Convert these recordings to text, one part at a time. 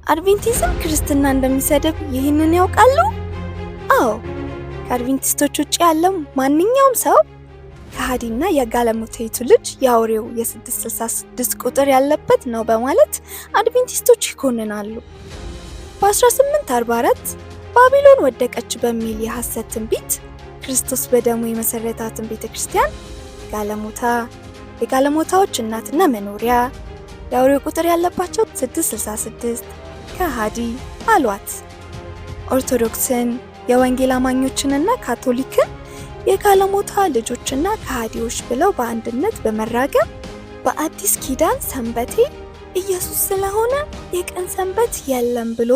አድቬንቲዝም ክርስትና እንደሚሰድብ ይህንን ያውቃሉ? አዎ፣ ከአድቬንቲስቶች ውጭ ያለው ማንኛውም ሰው ከሃዲና የጋለሞታይቱ ልጅ የአውሬው የ666 ቁጥር ያለበት ነው በማለት አድቬንቲስቶች ይኮንናሉ። በ1844 ባቢሎን ወደቀች በሚል የሐሰት ትንቢት ክርስቶስ በደሙ የመሰረታትን ቤተክርስቲያን ጋለሞታ፣ የጋለሞታዎች እናትና መኖሪያ፣ የአውሬው ቁጥር ያለባቸው 666 ከሃዲ አሏት። ኦርቶዶክስን፣ የወንጌል አማኞችንና ካቶሊክን የጋለሞታ ልጆችና ከሃዲዎች ብለው በአንድነት በመራገም በአዲስ ኪዳን ሰንበቴ ኢየሱስ ስለሆነ የቀን ሰንበት የለም ብሎ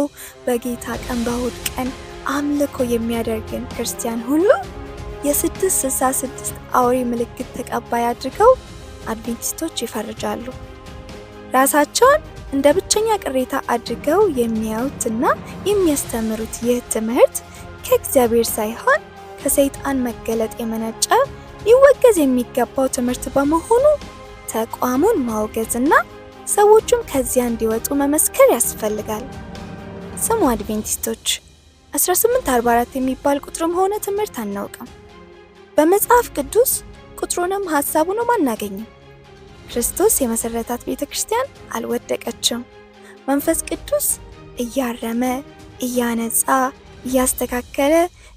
በጌታ ቀን በእሁድ ቀን አምልኮ የሚያደርግን ክርስቲያን ሁሉ የ666 አውሬ ምልክት ተቀባይ አድርገው አድቬንቲስቶች ይፈርጃሉ። ራሳቸውን እንደ ብቸኛ ቅሬታ አድርገው የሚያዩትና የሚያስተምሩት ይህ ትምህርት ከእግዚአብሔር ሳይሆን ከሰይጣን መገለጥ የመነጨ ሊወገዝ የሚገባው ትምህርት በመሆኑ ተቋሙን ማውገዝና ሰዎቹም ከዚያ እንዲወጡ መመስከር ያስፈልጋል። ስሙ አድቬንቲስቶች 1844 የሚባል ቁጥርም ሆነ ትምህርት አናውቅም። በመጽሐፍ ቅዱስ ቁጥሩንም ሐሳቡንም አናገኝም። ክርስቶስ የመሰረታት ቤተክርስቲያን አልወደቀችም። መንፈስ ቅዱስ እያረመ፣ እያነጻ፣ እያስተካከለ፣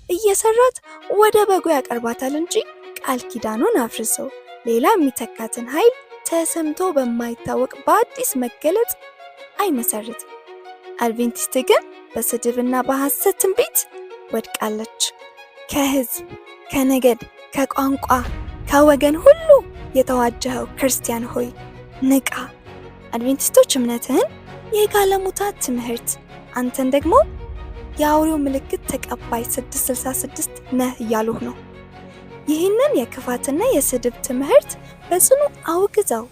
እየሰራት ወደ በጉ ያቀርባታል እንጂ ቃል ኪዳኑን አፍርሶ ሌላ የሚተካትን ኃይል ተሰምቶ በማይታወቅ በአዲስ መገለጥ አይመሰርትም። አድቬንቲስት ግን በስድብና በሐሰት ትንቢት ወድቃለች። ከህዝብ፣ ከነገድ፣ ከቋንቋ፣ ከወገን ሁሉ የተዋጀኸው ክርስቲያን ሆይ ንቃ። አድቬንቲስቶች እምነትህን የጋለሞታ ትምህርት፣ አንተን ደግሞ የአውሬው ምልክት ተቀባይ 666 ነህ እያሉህ ነው። ይህንን የክፋትና የስድብ ትምህርት በጽኑ አውግዘው።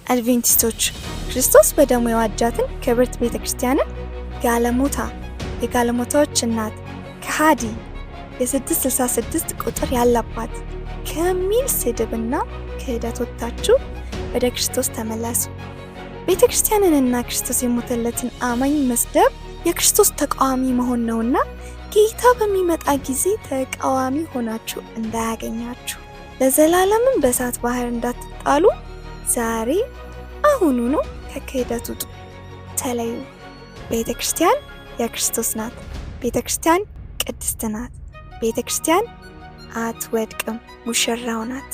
አድቬንቲስቶች ክርስቶስ በደሙ የዋጃትን ክብርት ቤተክርስቲያንን ጋለሞታ፣ የጋለሞታዎች እናት፣ ከሃዲ፣ የ666 ቁጥር ያለባት ከሚል ስድብና ክህደት ወጥታችሁ ወደ ክርስቶስ ተመለሱ። ቤተክርስቲያንንና ክርስቶስ የሞተለትን አማኝ መስደብ የክርስቶስ ተቃዋሚ መሆን ነውና ጌታ በሚመጣ ጊዜ ተቃዋሚ ሆናችሁ እንዳያገኛችሁ፣ ለዘላለምም በእሳት ባህር እንዳትጣሉ ዛሬ አሁኑኑ ከክህደት ውጡ፣ ተለዩ። ቤተክርስቲያን የክርስቶስ ናት። ቤተክርስቲያን ቅድስት ናት። ቤተክርስቲያን አትወድቅም፣ ሙሽራው ናት።